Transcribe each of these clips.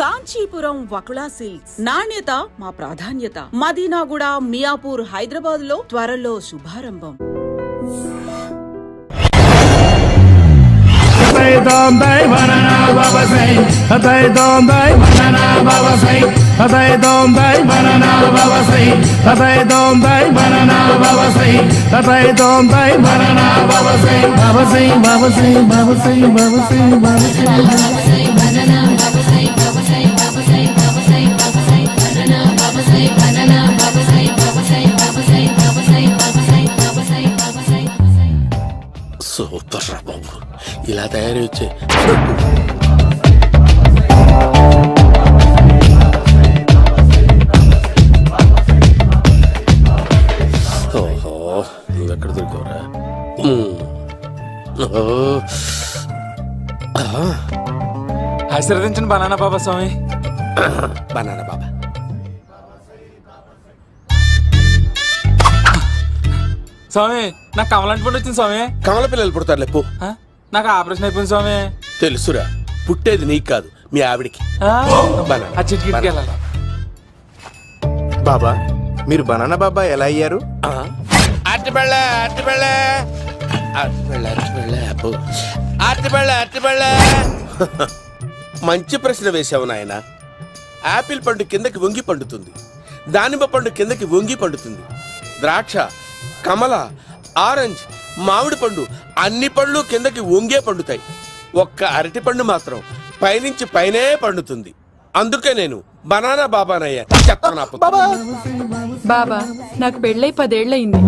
Kanchipuram Vakula silks, నాణ్యత మా ప్రాధాన్యత. మదీనాగూడ, మియాపూర్, హైదరాబాద్ లో త్వరలో శుభారంభం. సూపర్ రా బాబు, ఇలా తయారీ వచ్చే. ఓహో, నువ్వెక్కడ దొరికావురా? ఆశీర్వదించండి బనానా బాబా స్వామి. బనానా బాబా స్వామి, నాకు కమలంటి పండు వచ్చింది స్వామి. కమల పిల్లలు పుడతారు లేపు. నాకు ఆపరేషన్ అయిపోయింది స్వామి. తెలుసురా, పుట్టేది నీకు కాదు మీ ఆవిడికి. ఆ చిటికిటికి వెళ్ళాలి. బాబా, మీరు బనానా బాబా ఎలా అయ్యారు? మంచి ప్రశ్న వేసావు నాయన. ఆపిల్ పండు కిందకి వంగి పండుతుంది, దానిమ్మ పండు కిందకి వంగి పండుతుంది, ద్రాక్ష, కమల, ఆరెంజ్, మామిడి పండు అన్ని పండ్లు కిందకి వంగే పండుతాయి. ఒక్క అరటి పండు మాత్రం పైనుంచి పైనే పండుతుంది. అందుకే నేను బనానా బాబానయ్యా. బాబా, నాకు పెళ్ళై 10 ఏళ్ళయింది.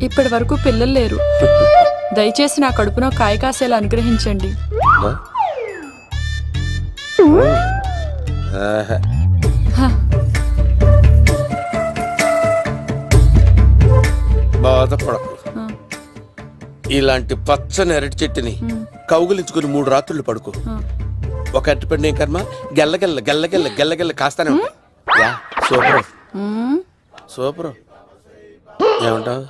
ఇప్పటి వరకు పిల్లలు లేరు. దయచేసి నా కడుపునో కాయ కాసేలా అనుగ్రహించండి. బాధపడకు. ఇలాంటి పచ్చని అరటి చెట్టుని కౌగులించుకుని 3 రాత్రులు పడుకో. ఒక అరటి పండు ఏం కర్మ, గెల్లగెల్ల గెల్లగెల్ల గెల్లగెల్ల కాస్తానే ఉంటాయి. Super super. ఏమంటావు?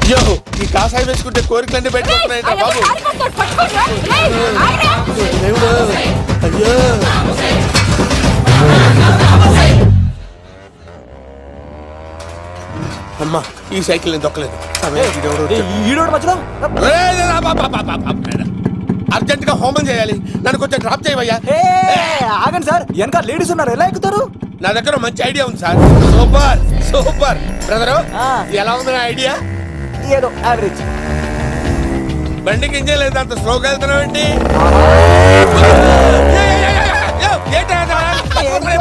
అయ్యో, ఈ కాసాయి వేసుకుంటే కోరికలన్నీ బయటకొస్తున్నాయంట బాబు. అయ్యో, అమ్మా, ఈ సైకిల్ నేను దొక్కలేదు. అర్జెంట్ గా హోమం చేయాలి, నన్ను కొంచెం డ్రాప్ చేయవయ్యా. ఆగండి సార్, వెనక లేడీస్ ఉన్నారు, ఎలా ఎక్కుతారు? నా దగ్గర మంచి ఐడియా ఉంది సార్. Super super. బ్రదరు, ఎలా ఉంది నా ఐడియా? ఏదో యావరేజ్. బండికి ఇంజన్ లేదు, అంత స్లోగా వెళ్తున్నావు ఏంటి?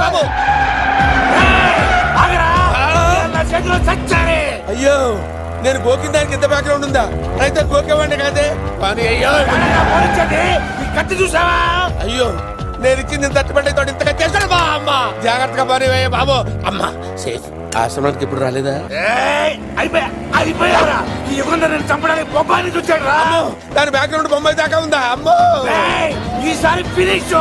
బాబు అయ్యో, నేను గోకిన దానికి ఇంత బ్యాక్గ్రౌండ్ ఉందా? అయితే గోకేవాడిని కాదే. కానీ అయ్యో, కత్తి చూసావా? అయ్యో, నేను ఇచ్చింది తట్టుబడి తోటి ఇంతగా చేశాడు బా. అమ్మ, జాగ్రత్తగా పని బాబు. అమ్మ సేఫ్. ఆశ్రమానికి ఇప్పుడు రాలేదా? దాని బ్యాక్గ్రౌండ్ బొమ్మాయి దాకా ఉందా? అమ్మో, ఈసారి ఫినిష్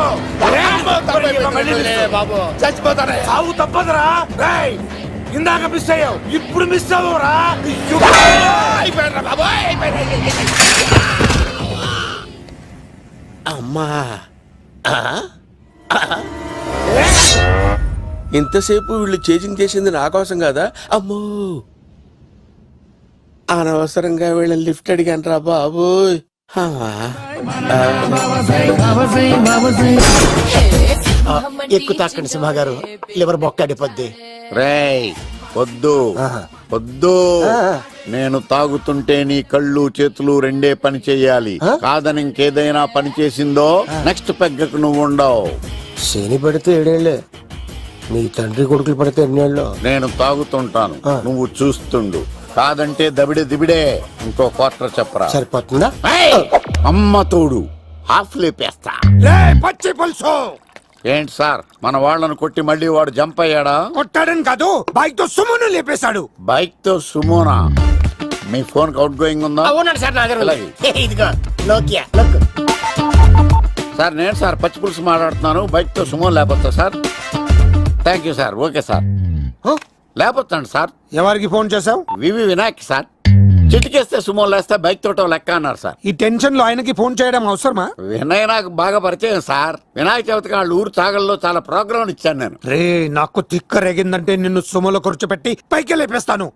బాబు. చచ్చిపోతారా? సాగు తప్పదురా. ఇందాక మిస్ అయ్యావు, ఇప్పుడు మిస్ అవ్వరా? అమ్మా, ఇంతసేపు వీళ్ళు చేజింగ్ చేసింది నా కోసం కాదా? అమ్మో, అనవసరంగా వీళ్ళని లిఫ్ట్ అడిగాను రా బాబు. ఎక్కు తాకండి సింహ గారు, లివర్ బొక్క అడిపోద్ది. రేయ్, వద్దు వద్దు. నేను తాగుతుంటే నీ కళ్ళు చేతులు రెండే పని చెయ్యాలి. కాదని ఇంకేదైనా పని చేసిందో నెక్స్ట్ పెగ్గకు నువ్వు ఉండవు. శని పడితే 7 ఏళ్లే, మీ తండ్రి కొడుకులు పడితే 8 ఏళ్ళు. నేను తాగుతుంటాను, నువ్వు చూస్తుండు. కాదంటే దబిడే దిబిడే. ఇంకో క్వార్టర్ చెప్పరా? సరిపోతుందా? అమ్మ తోడు, హాఫ్ లేపేస్తా. పచ్చి పులుసు. ఏంటి సార్, మన వాళ్ళను కొట్టి మళ్ళీ వాడు జంప్ అయ్యాడా? కొట్టాడని కాదు, బైక్ తో సుమోను లేపేశాడు. బైక్ తో సుమోనా? మీ ఫోన్ అవుట్ గోయింగ్ ఉందా? సార్, నేను సార్ పచ్చి పులుసు మాట్లాడుతున్నాను. బైక్ తో సుమో లేకపోతా sir? Thank you sir. Okay sir, లేకపోతాండి సార్. ఎవరికి ఫోన్ చేసావు? వివి వినాయక్ సార్. చిటికేస్తే సుమో లేస్తే బైక్ తోటో లెక్క అన్నారు సార్. ఈ టెన్షన్ లో ఆయనకి ఫోన్ చేయడం అవసరమా? వినయ్ నాకు బాగా పరిచయం సార్. వినాయక చవితికి వాళ్ళ ఊరు చాగల్లో చాలా ప్రోగ్రాం ఇచ్చాను నేను. రే నాకు తిక్క రేగిందంటే నిన్ను సుమలో కూర్చోపెట్టి పైకి లేపేస్తాను.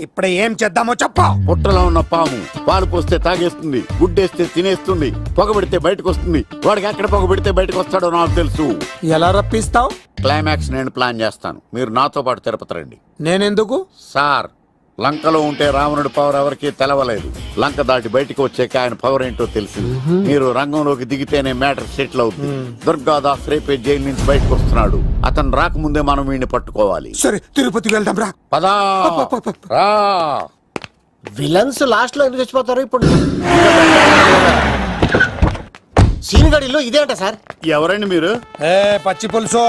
ఇప్పుడే ఏం చేద్దామో చెప్ప. పుట్టలో ఉన్న పాము పాలు పోస్తే తాగేస్తుంది, గుడ్డేస్తే తినేస్తుంది, పొగబెడితే బయటకు వస్తుంది. వాడికి ఎక్కడ పొగబెడితే బయటకు వస్తాడో నాకు తెలుసు. ఎలా రప్పిస్తావు? క్లైమాక్స్ నేను ప్లాన్ చేస్తాను, మీరు నాతో పాటు తిరుపతి రండి. నేనెందుకు? సార్, లంకలో ఉంటే రావణుడి పవర్ ఎవరికీ తెలవలేదు. లంక దాటి బయటకు వచ్చాక ఆయన పవర్ ఏంటో తెలిసింది. మీరు రంగంలోకి దిగితేనే మ్యాటర్ సెటిల్ అవుతుంది. దుర్గాదాస్ రేపే జైలు నుంచి బయటకు వస్తున్నాడు. అతను రాకముందే మనం వీడిని పట్టుకోవాలి. సరే తిరుపతి వెళ్దాం రా. పదా రా. విలన్స్ లాస్ట్ లో ఎందుకు చచ్చిపోతారు? ఇప్పుడు సీన్ గడిలో ఇదే అంట సార్. ఎవరండి మీరు? పచ్చి పులుసు.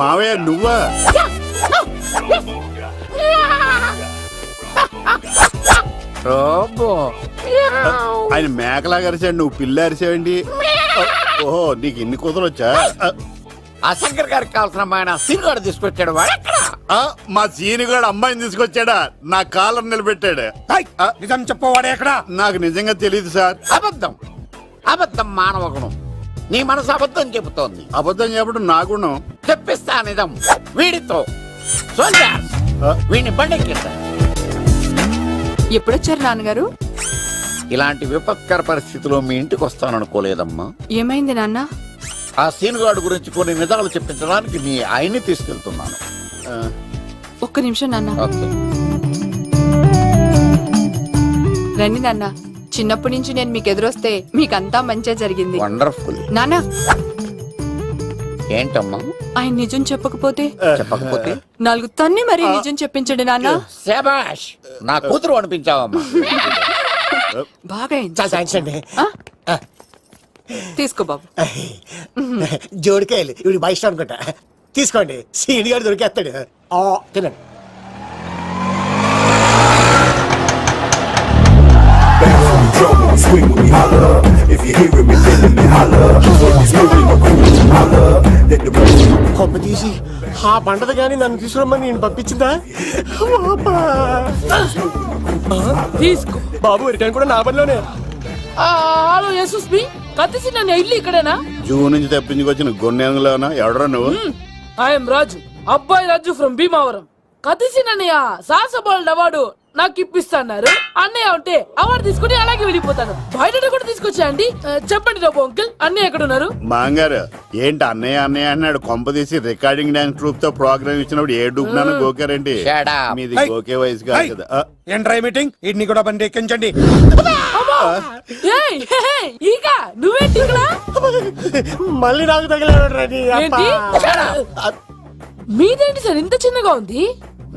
మావయ్య నువ్వా? ఆయన మేకలా అరిచాడు, నువ్వు పిల్ల అరిచావండి. ఓహో, నీకు ఇన్ని కుదరొచ్చా? అశంకర్ గారికి కావాల్సిన అమ్మాయి సీనుగాడు తీసుకొచ్చాడు. మా సీనుగాడు అమ్మాయిని తీసుకొచ్చాడా? నా కాలర్ నిలబెట్టాడు. నిజం చెప్పవాడే ఎక్కడ? నాకు నిజంగా తెలియదు సార్. అబద్ధం, అబద్ధం మానవ గుణం. నీ మనసు అబద్ధం చెబుతోంది. అబద్ధం చెప్పడం నా గుణం. తెప్పిస్తా నిజం వీడితో. వీడిని బండెక్కిస్తా. ఎప్పుడొచ్చారు నాన్నగారు? ఇలాంటి విపత్కర పరిస్థితిలో మీ ఇంటికి వస్తాననుకోలేదమ్మా. ఏమైంది నాన్న? ఆ సీనుగాడు గురించి కొన్ని నిజాలు చెప్పించడానికి నీ ఆయన్ని తీసుకెళ్తున్నాను. ఒక్క నిమిషం నాన్న. ఓకే. రండి నాన్న. చిన్నప్పటి నుంచి నేను మీకు ఎదురొస్తే మీకంతా మంచిగా జరిగింది. వండర్ఫుల్. నాన్న, ఏంటమ్మా? ఆయన నిజం చెప్పకపోతే చెప్పకపోతే నాలుగు తన్ని మరీ నిజం చెప్పించండి నాన్న. శభాష్, నా కూతురు అనిపించావమ్మా. బాగా అయింది. థ్యాంక్స్ అండి. తీసుకో బాబు. జోడికాయలు ఇవి బాగా ఇష్టం అనుకుంటా. తీసుకోండి, సీని గారు దొరికేస్తాడు. తినండి. Swing with me, holla. If you hear me, feeling me, holla. Holla. Let the కొమ్మ తీసి ఆ పంటది కానీ నన్ను తీసుకురమ్మని నేను పంపించిందా? తీసుకో బాబు రిటర్న్ కూడా నా పనిలోనే. హలో యేసుస్ బి కత్తిసి నన్ను ఇల్లు ఇక్కడేనా? జూ నుంచి తప్పించుకొచ్చిన గొన్నెంగులోనా? ఎవడరా నువ్వు? ఐఎమ్ రాజు, అబ్బాయి రాజు ఫ్రమ్ భీమావరం. కత్తిసి నన్నయ్య సాహసబాలుడు అవార్డు నాకు ఇప్పిస్తాన్నారు. అన్నయ్య ఉంటే అవార్డు తీసుకుని అలాగే వెళ్ళిపోతాను. బయట కూడా తీసుకొచ్చా అండి. చెప్పండి రాబు అంకిల్, అన్నయ్య ఎక్కడ ఉన్నారు? మాంగారు ఏంటి అన్నయ్య అన్నయ్య అన్నాడు? కొంప తీసి రికార్డింగ్ డాన్స్ ట్రూప్ తో ప్రోగ్రామ్ ఇచ్చినప్పుడు ఏ డూబ్నాను గోకారండి. మీది గోకే వయసు కాదు కదా. ఏంట్రై మీటింగ్? ఇడ్ని కూడా బండి ఎక్కించండి. ఈక నువ్వేంటి ఇక్కడ? మళ్ళీ నాకు తగిలాడు. ఏంటి? మీదేంటి సార్ ఇంత చిన్నగా ఉంది?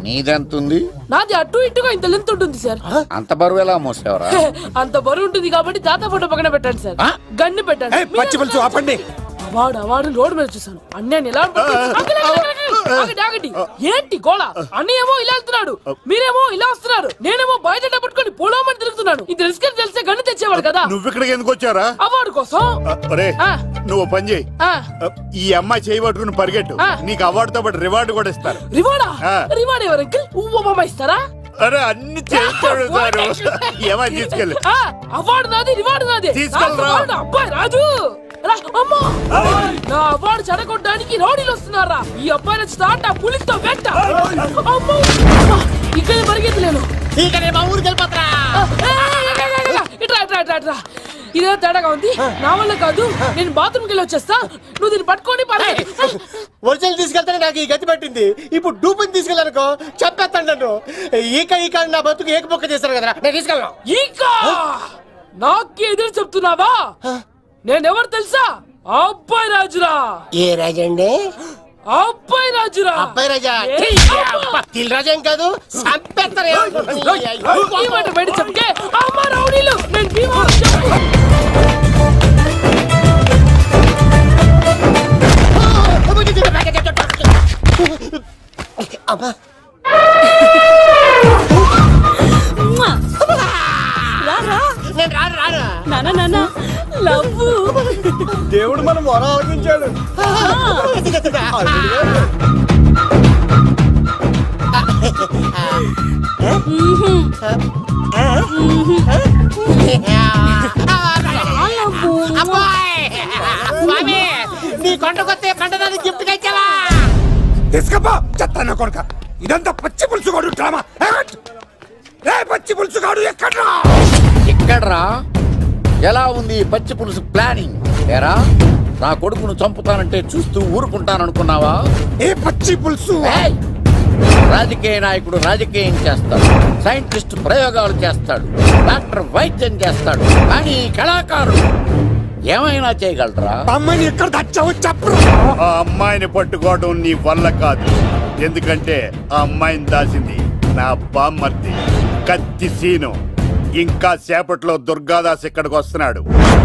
నీదెంతుంది? నాది అటు ఇటుగా ఇంత లెంత్ ఉంటుంది సార్. అంత బరువు ఎలా మోసేవరా? అంత బరువు ఉంటుంది కాబట్టి తాత ఫోటో పక్కన పెట్టండి సార్. గన్ను పెట్టండి. పచ్చి పులుసు ఆపండి. అవార్డు రోడ్డు మీద చూసాను. అన్నయ్య ఎలా ఆగండి. ఏంటి గోళ? అన్నయ్యేమో ఇలా వెళ్తున్నాడు, మీరేమో ఇలా వస్తున్నారు, నేనేమో బయట పట్టుకొని పోలోమని తిరుగుతున్నాను. ఇది రిస్క్ అని తెలిస్తే గన్ను తెచ్చేవాడు కదా. నువ్వు ఇక్కడికి ఎందుకు వచ్చారా? అవార్డు కోసం. నువ్వు పని చేయి, ఈ అమ్మాయి చేయి పట్టుకుని పరిగెట్టు. నీకు అవార్డుతో పాటు రివార్డు కూడా ఇస్తారు. రివార్డా? రివార్డ్ ఎవరు అంకిల్? ఉవ్వమ్మ ఇస్తారా? అరే అన్ని చేస్తాడు సార్. ఏమని తీసుకెళ్ళి అవార్డు నాది, రివార్డు నాది. తీసుకెళ్ళరా. అబ్బాయి రాజు నా అవార్డు చెడగొట్టడానికి రౌడీలు వస్తున్నారా? ఈ అబ్బాయి నుంచి స్టార్ట్ ఆ పులితో వెంట. ఇక్కడ పరిగెత్తలేను. ఇట్రా ఇదే తేడాగా ఉంది. నా వల్ల కాదు, నేను బాత్రూమ్కి వెళ్ళి వచ్చేస్తా. నువ్వు దీన్ని పట్టుకొని ఒరిజినల్ తీసుకెళ్తానే నాకు ఈ గతి పట్టింది. ఇప్పుడు డూపుని తీసుకెళ్ళానుకో చెప్పేస్తాను నన్ను. ఈక నా బతుకు ఏకపొక్క చేస్తారు కదా, నేను తీసుకెళ్ళను. ఇంకా నాకు ఎదురు చెప్తున్నావా? నేనెవరు తెలుసా? అబ్బాయి రాజురా. ఏ రాజండి? అబ్బాయి రాజురా. అబ్బాయి రాజా? తిల్ రాజా ఏం కాదు, సంపేస్తారు. ఈ మాట బయట చెప్తే అమ్మ రౌడీలు. నేను భీమవరం చెప్పు. అమ్మా నేను రాను. నాన్న లవ్వు. దేవుడు మనం మొర ఆలోచించాడు. స్వామి నీ కొండకొస్తే కంటదాన్ని గిఫ్ట్ గా ఇచ్చావా? తీసుకపో చెత్త కొడుక ఇదంతా పచ్చి పులుసు గాడు డ్రామా పచ్చి పులుసు గాడు ఎక్కడ్రా ఇక్కడ్రా ఎలా ఉంది ఈ పచ్చి పులుసు ప్లానింగ్ ఏరా నా కొడుకును చంపుతానంటే చూస్తూ ఊరుకుంటాననుకున్నావా? ఏ పచ్చి పులుసు ఏయ్! రాజకీయ నాయకుడు రాజకీయం చేస్తాడు, సైంటిస్ట్ ప్రయోగాలు చేస్తాడు, డాక్టర్ వైద్యం చేస్తాడు, కానీ ఈ కళాకారుడు ఏమైనా చేయగలరా? అమ్మాయిని ఎక్కడ తెచ్చావో చెప్పు. ఆ అమ్మాయిని పట్టుకోవడం నీ వల్ల కాదు, ఎందుకంటే ఆ అమ్మాయిని దాసింది నా బామ్మర్ది కత్తి సీను. ఇంకా సేపట్లో దుర్గాదాస్ ఇక్కడికి వస్తున్నాడు.